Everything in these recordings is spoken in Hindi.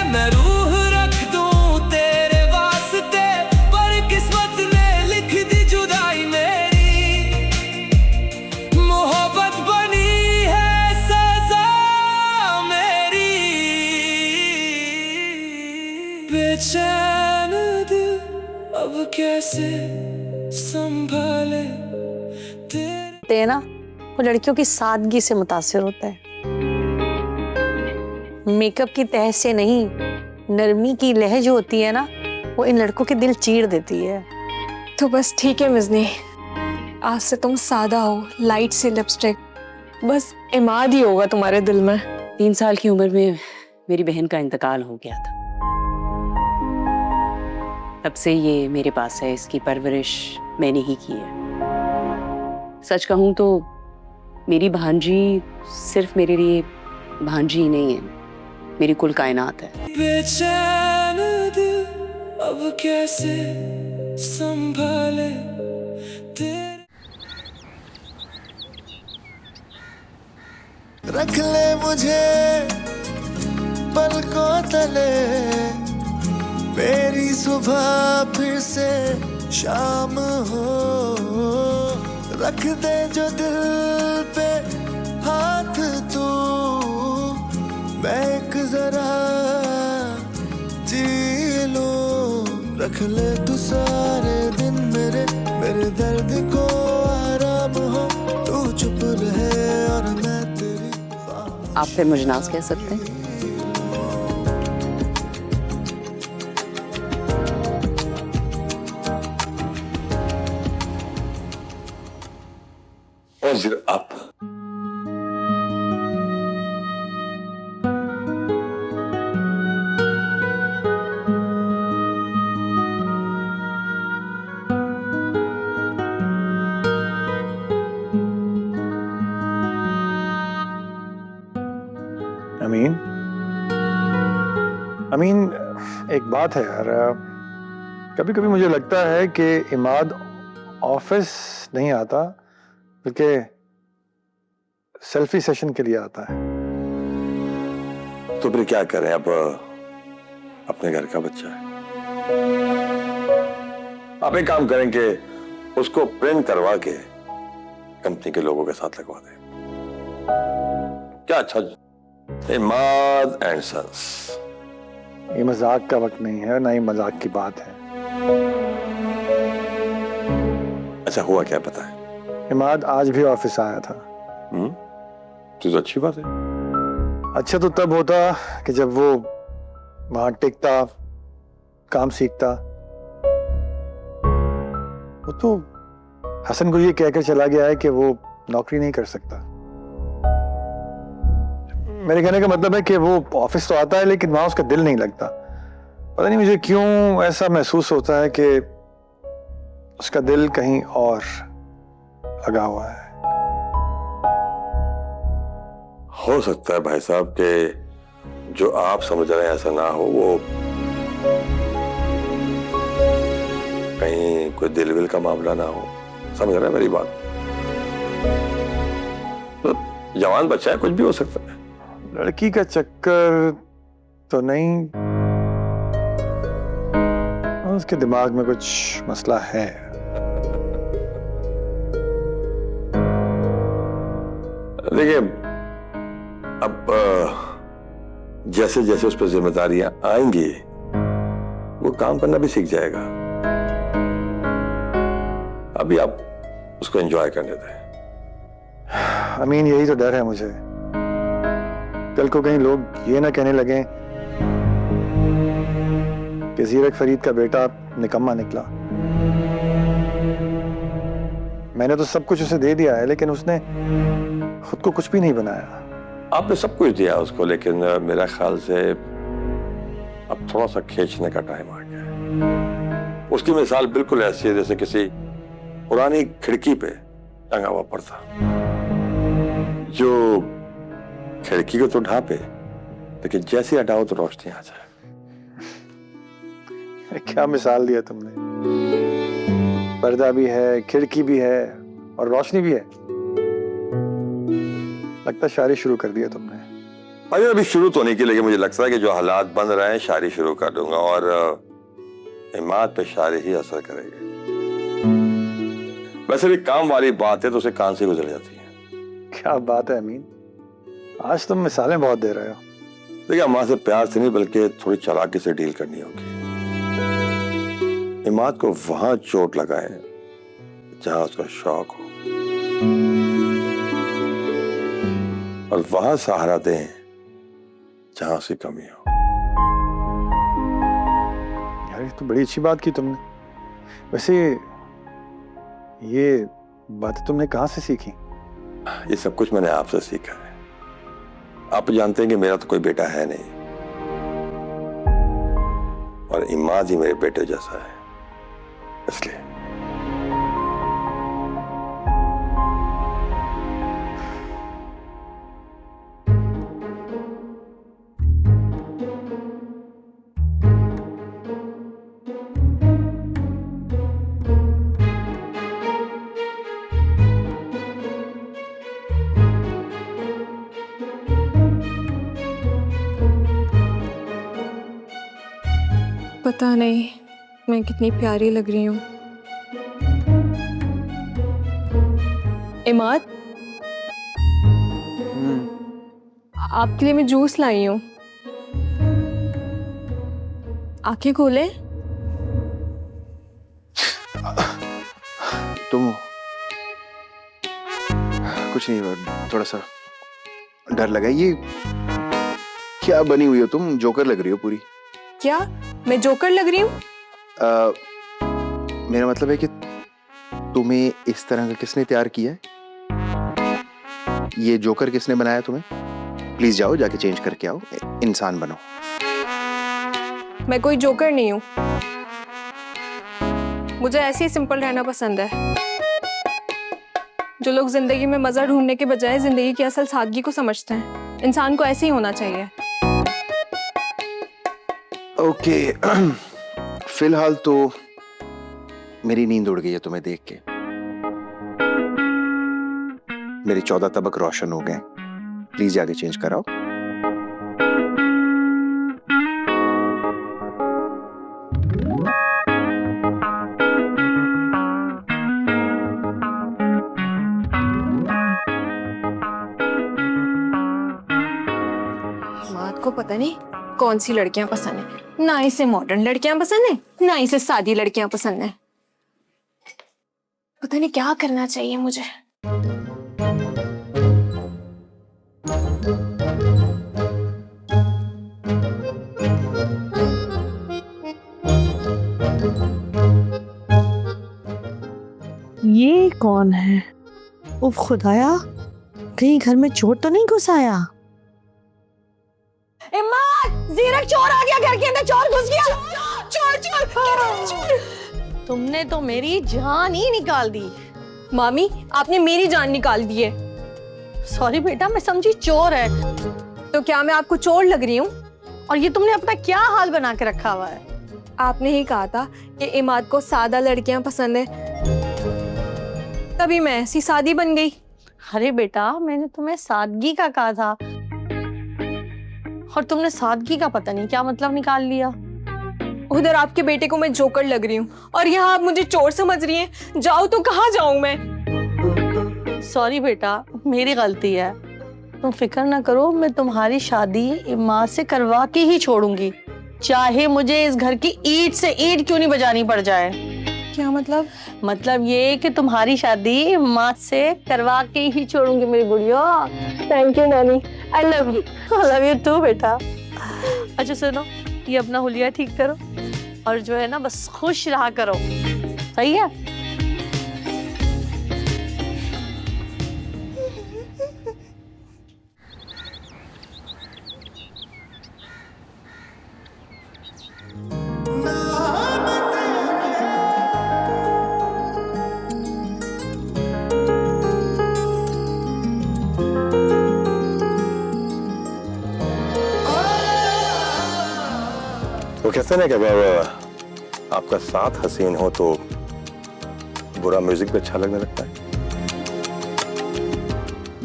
मैं रूह रख दूं तेरे वास्ते, पर किस्मत ने लिख दी जुदाई मेरी। मोहब्बत बनी है सजा मेरी। बेचैन दिल अब कैसे संभाले तेरे। ना वो लड़कियों की सादगी से मुतासिर होता है, मेकअप की तह से नहीं। नरमी की लह जो होती है ना, वो इन लड़कों के दिल चीर देती है। तो बस ठीक है मिज़नी, आज से तुम सादा हो, लाइट सी लिपस्टिक, बस इमाद ही होगा तुम्हारे दिल में। 3 साल की उम्र में मेरी बहन का इंतकाल हो गया था, तब से ये मेरे पास है। इसकी परवरिश मैंने ही की है। सच कहूं तो मेरी भांजी सिर्फ मेरे लिए भांजी ही नहीं है, मेरी कुल कायनात है। बेचैन दिल अब कैसे संभाले तेरे। रख ले मुझे पलकों तले, मेरी सुबह फिर से शाम हो। रख दे जो दिल पे हाथ तू, मैं एक जरा जी लूं। रख ले तू सारे दिन मेरे दर्द को आराम हो। तू चुप रहे और मैं तेरी। आप फिर मुझे नाज कह सकते हैं। आप अमीन, एक बात है यार, कभी कभी मुझे लगता है कि इमाद ऑफिस नहीं आता बल्कि सेल्फी सेशन के लिए आता है। तो फिर क्या करें, अब अपने घर का बच्चा है। आप एक काम करें कि उसको प्रिंट करवा के कंपनी के लोगों के साथ लगवा दें। क्या अच्छा, इमाद एंड सन्स। ये मजाक का वक्त नहीं है, ना ही मजाक की बात है। अच्छा हुआ क्या पता है? इमाद आज भी ऑफिस आया था। तो अच्छी बात है। अच्छा तो तब होता कि जब वो वहां टिकता, काम सीखता। वो तो हसन को ये कहकर चला गया है कि वो नौकरी नहीं कर सकता। मेरे कहने का मतलब है कि वो ऑफिस तो आता है लेकिन वहां उसका दिल नहीं लगता। पता नहीं मुझे क्यों ऐसा महसूस होता है कि उसका दिल कहीं और लगा हुआ है। हो सकता है भाई साहब कि जो आप समझ रहे हैं ऐसा ना हो, वो कहीं कोई दिल विल का मामला ना हो। समझ रहे हैं मेरी बात? तो जवान बच्चा है, कुछ भी हो सकता है। लड़की का चक्कर तो नहीं, उसके दिमाग में कुछ मसला है। देखिए, अब जैसे जैसे उस पर जिम्मेदारियां आएंगी वो काम करना भी सीख जाएगा। अभी आप उसको एंजॉय करने दें। अमीन, यही तो डर है मुझे, कल को कहीं लोग ये ना कहने लगे कि ज़ीरक फरीद का बेटा निकम्मा निकला। मैंने तो सब कुछ उसे दे दिया है लेकिन उसने खुद को कुछ भी नहीं बनाया। आपने सब कुछ दिया उसको, लेकिन मेरा ख्याल से अब थोड़ा सा खींचने का टाइम आ गया है। उसकी मिसाल बिल्कुल ऐसी है जैसे किसी पुरानी खिड़की पे टंगा हुआ पर्दा, जो खिड़की को तो ढांपे लेकिन जैसे हटाओ तो रोशनी आ जाए। क्या मिसाल दिया तुमने। पर्दा भी है, खिड़की भी है और रोशनी भी है। लगता शायरी शुरू कर दिया तुमने। अरे अभी शुरू तो नहीं की, लेकिन मुझे लगता है कि जो हालात बन रहे हैं शायरी शुरू कर दूंगा और इमाद पे शायरी ही असर करेगी। वैसे भी काम वाली बात है तो उसे कान से गुजर जाती है। क्या बात है अमीन, आज तुम मिसालें बहुत दे रहे हो। देखिए अम्मा से प्यार से नहीं बल्कि थोड़ी चालाकी से डील करनी होगी। इमाद को वहां चोट लगाए जहां उसका शौक हो और वहां सहारा दें जहां उसकी कमी हो। यार ये तो बड़ी अच्छी बात की तुमने। वैसे ये बातें तुमने कहाँ से सीखी? ये सब कुछ मैंने आपसे सीखा है। आप जानते हैं कि मेरा तो कोई बेटा है नहीं और इमाद ही मेरे बेटे जैसा है, इसलिए। पता नहीं मैं कितनी प्यारी लग रही हूँ। इमाद, आपके लिए मैं जूस लाई हूँ, आंखें खोले। तुम कुछ नहीं, थोड़ा सा डर लगा। ये क्या बनी हुई हो तुम? जोकर लग रही हो पूरी। क्या मैं जोकर लग रही हूँ? मेरा मतलब है कि तुम्हें इस तरह का किसने तैयार किया है? ये जोकर किसने बनाया तुम्हें? प्लीज जाओ, जाके चेंज करके आओ, इंसान बनो। मैं कोई जोकर नहीं हूँ, मुझे ऐसे ही सिंपल रहना पसंद है। जो लोग जिंदगी में मजा ढूंढने के बजाय जिंदगी की असल सादगी को समझते हैं, इंसान को ऐसे ही होना चाहिए। ओके फिलहाल तो मेरी नींद उड़ गई है तुम्हें देख के। मेरे 14 तबक रोशन हो गए। प्लीज जाके चेंज कराओ। मात को पता नहीं कौन सी लड़कियां पसंद है। ना इसे मॉडर्न लड़कियां पसंद है, ना इसे सादी लड़कियां पसंद है। पता नहीं क्या करना चाहिए मुझे। ये कौन है? उफ खुदाया, कहीं घर में चोर तो नहीं घुस आया? जीरक चोर आ गया, घर के अंदर चोर घुस गया। चोर चोर चोर। तुमने तो मेरी जान ही निकाल दी। मामी, आपने मेरी जान निकाल दी है। सॉरी बेटा, मैं समझी चोर है। तो क्या मैं आपको चोर लग रही हूँ? और ये तुमने अपना क्या हाल बना के रखा हुआ है? आपने ही कहा था कि इमाद को सादा लड़कियां पसंद है, तभी मैं ऐसी सादी बन गई। अरे बेटा, मैंने तुम्हें सादगी का कहा था और तुमने सादगी का पता नहीं क्या मतलब निकाल लिया। उधर आपके बेटे को मैं जोकर लग रही हूँ और यहाँ आप मुझे चोर समझ रही हैं। जाओ तो कहाँ जाऊं मैं? सॉरी बेटा, मेरी गलती है। तुम फिक्र ना करो, मैं तुम्हारी शादी माँ से करवा के ही छोड़ूंगी, चाहे मुझे इस घर की ईंट से ईंट क्यों नहीं बजानी पड़ जाए। क्या मतलब? मतलब ये कि तुम्हारी शादी माँ से करवा के ही छोड़ूंगी मेरी गुड़िया। थैंक यू नानी, I love you. I love you too बेटा। अच्छा सुनो, ये अपना हुलिया ठीक करो और जो है ना बस खुश रहा करो, सही है? वो कहते हैं ना कि अगर आपका साथ हसीन हो तो बुरा म्यूजिक भी अच्छा लगने लगता है।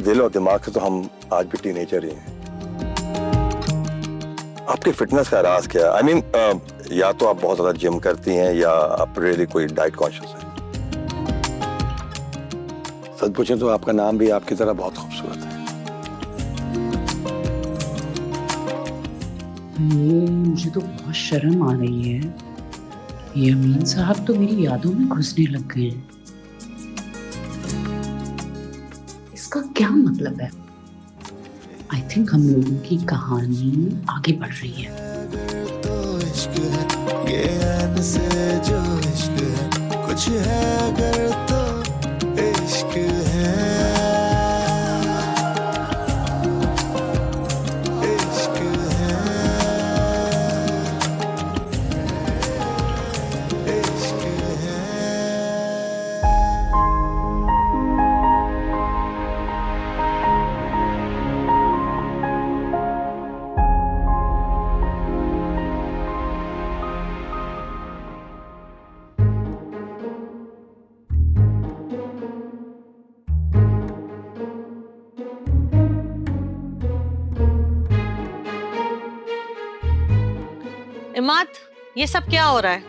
दिल और दिमाग से तो हम आज भी टीनेजर ही हैं। आपकी फिटनेस का राज क्या है? I mean, या तो आप बहुत ज्यादा जिम करती हैं या आप रियली कोई डाइट कॉन्शियस हैं। सच पूछें तो आपका नाम भी आपकी तरह बहुत खूबसूरत है। मुझे तो बहुत शर्म आ रही है। ये अमीन साहब तो मेरी यादों में घुसने लग गए हैं। इसका क्या मतलब है? आई थिंक हम लोगों की कहानी आगे बढ़ रही है। तो इश्क है ये ऐन से जो इश्क है, कुछ है अगर तो इश्क है, इश्क है, इश्क है। इमाद, ये सब क्या हो रहा है?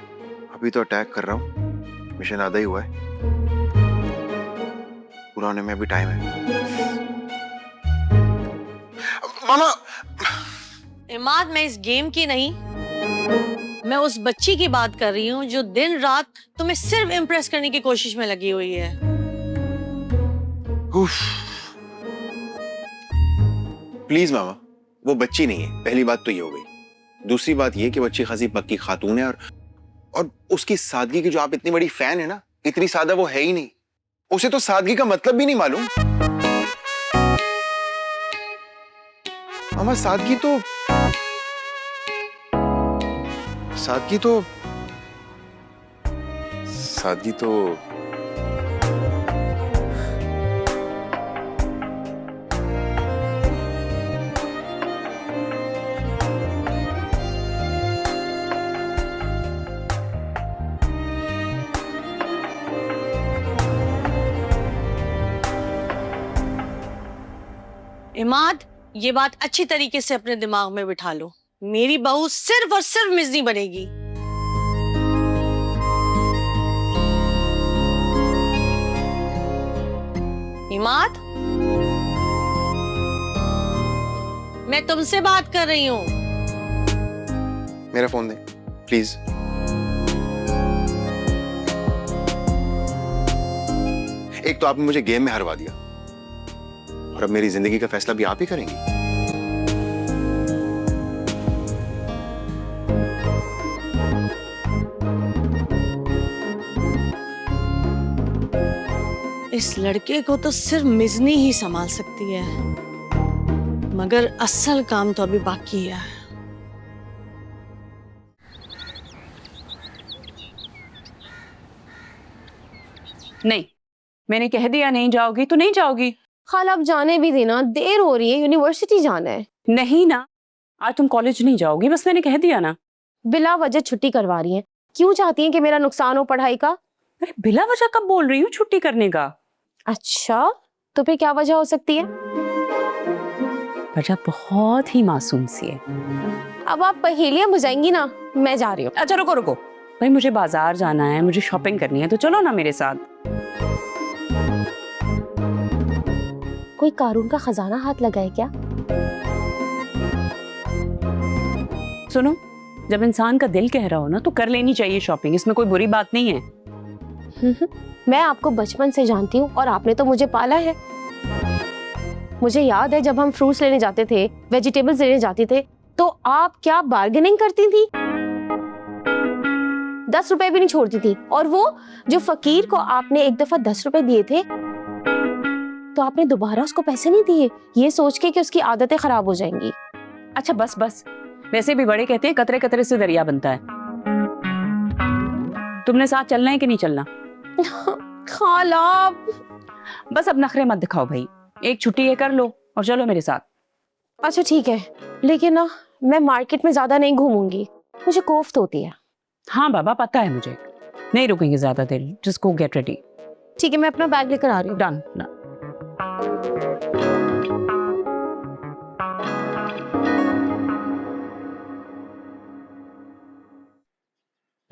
अभी तो अटैक कर रहा हूँ, मिशन आधा ही हुआ है, पूरा होने में अभी टाइम है। मामा, इमाद, मैं इस गेम की नहीं, मैं उस बच्ची की बात कर रही हूँ जो दिन रात तुम्हें सिर्फ इम्प्रेस करने की कोशिश में लगी हुई है। प्लीज मामा, वो बच्ची नहीं है, पहली बात तो ये हो गई। दूसरी बात ये कि बच्ची खासी पक्की खातून है और उसकी सादगी की जो आप इतनी बड़ी फैन है ना, इतनी सादा वो है ही नहीं। उसे तो सादगी का मतलब भी नहीं मालूम। मामा, सादगी तो इमाद, ये बात अच्छी तरीके से अपने दिमाग में बिठा लो। मेरी बहू सिर्फ और सिर्फ मिजनी बनेगी। इमाद, मैं तुमसे बात कर रही हूँ। मेरा फोन दे प्लीज। एक तो आपने मुझे गेम में हरवा दिया और अब मेरी जिंदगी का फैसला भी आप ही करेंगी। इस लड़के को तो सिर्फ मिजनी ही संभाल सकती है, मगर असल काम तो अभी बाकी है। नहीं, मैंने कह दिया नहीं जाओगी तो नहीं जाओगी। खाला अब जाने भी देना, देर हो रही है, यूनिवर्सिटी जाना है। नहीं ना, आज तुम कॉलेज नहीं जाओगी, बस मैंने कह दिया ना। बिला वजह छुट्टी करवा रही हैं। क्यों चाहती हैं कि मेरा नुकसान हो पढ़ाई का? अरे बिला वजह कब बोल रही हूँ छुट्टी करने का? अच्छा, तो फिर क्या वजह हो सकती है? वजह बहुत ही मासूम सी है। अब आप पहेलियां बुझाएंगी ना, मैं जा रही हूँ। अच्छा रुको रुको भाई, मुझे बाजार जाना है, मुझे शॉपिंग करनी है, तो चलो ना मेरे साथ। कोई कारून का खजाना हाथ लगाए क्या? सुनो, जब इंसान का दिल कह रहा हो ना तो कर लेनी चाहिए शॉपिंग, इसमें कोई बुरी बात नहीं है। मैं आपको बचपन से जानती हूँ और आपने तो मुझे पाला है। मुझे याद है जब हम फ्रूट्स लेने जाते थे, वेजिटेबल्स लेने जाते थे, तो आप क्या बार्गेनिंग करती थी, 10 रुपए भी नहीं छोड़ती थी। और वो जो फकीर को आपने एक दफा 10 रुपए दिए थे, तो आपने दोबारा उसको पैसे नहीं दिए, ये सोच के कि उसकी आदतें खराब हो जाएंगी। अच्छा बस बस, वैसे भी बड़े कहते हैं कतरे कतरे से दरिया बनता है। तुमने साथ चलना है कि नहीं चलना? खाला, बस अब नखरे मत दिखाओ भाई, एक छुट्टी ये कर लो और चलो मेरे साथ। अच्छा ठीक है, लेकिन ना मैं मार्केट में ज्यादा नहीं घूमूंगी, मुझे कोफ्त होती है। हाँ बाबा पता है मुझे, नहीं रुकेंगे ज्यादा देर, जस्ट गो गेट रेडी। ठीक है, मैं अपना बैग लेकर आ रही हूँ। Done done.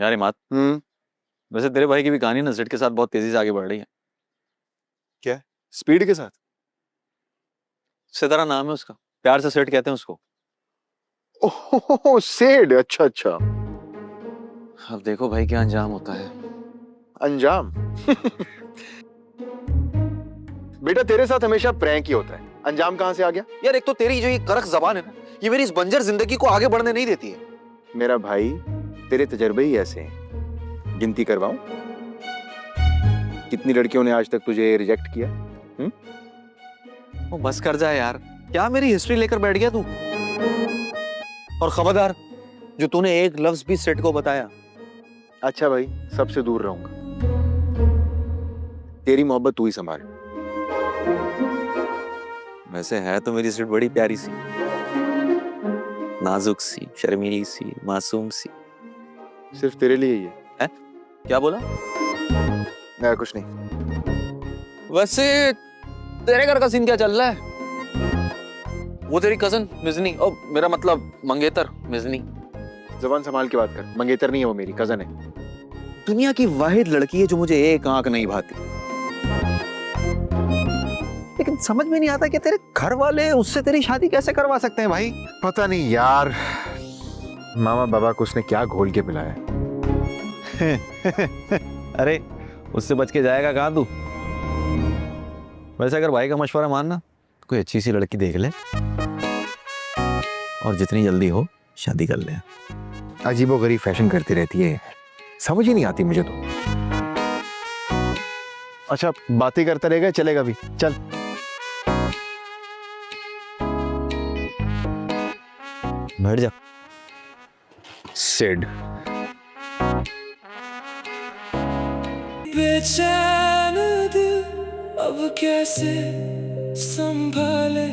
यार इमाद, वैसे तेरे भाई की भी कहानी ना सेट के साथ बहुत तेजी से आगे बढ़ रही है। क्या? स्पीड के साथ? सितारा नाम है उसका, प्यार से सेट कहते हैं उसको। ओह सेड, अच्छा अच्छा। अब देखो भाई क्या अंजाम होता है। अंजाम? बेटा तेरे साथ हमेशा प्रैंक ही होता है, अंजाम कहां से आ गया? यार एक तो तेरी जो ये करक जबान है ना, ये मेरी इस बंजर जिंदगी को आगे बढ़ने नहीं देती है। मेरा भाई तेरे तजर्बे ही ऐसे हैं। गिनती करवाऊं? कितनी लड़कियों ने आज तक तुझे रिजेक्ट किया? वो बस कर जाए यार, क्या मेरी हिस्ट्री लेकर बैठ गया तू? और खबरदार, जो तूने एक लफ्ज भी सेट को बताया। अच्छा भाई, सबसे दूर रहूंगा। तेरी मोहब्बत तू ही संभाल। वैसे है तो मेरी सेट बड़ी प्यारी सी, नाजुक सी, शर्मीली सी, मासूम सी। सिर्फ तेरे लिए ये है? क्या बोला? कुछ नहीं। वैसे तेरे घर का सीन क्या चल रहा है? वो तेरी कजन मिजनी, ओ मेरा मतलब मंगेतर मिजनी। जबान संभाल के बात कर, मंगेतर नहीं है वो, मेरी कजन है। दुनिया की वाहिद लड़की है जो मुझे एक आंख नहीं भाती, लेकिन समझ में नहीं आता कि तेरे घर वाले उससे तेरी शादी कैसे करवा सकते हैं भाई। पता नहीं यार, मामा बाबा को उसने क्या घोल के पिलाया। अरे उससे बच के जाएगा कहाँ तू? वैसे अगर भाई का मशवरा मानना, तो कोई अच्छी सी लड़की देख ले और जितनी जल्दी हो शादी कर ले। अजीबोगरीब फैशन करती रहती है, समझ ही नहीं आती मुझे तो। अच्छा बातें करता रहेगा, चलेगा भी, चल। बैठ जा। सेड। बेचैन दिल अब कैसे संभाले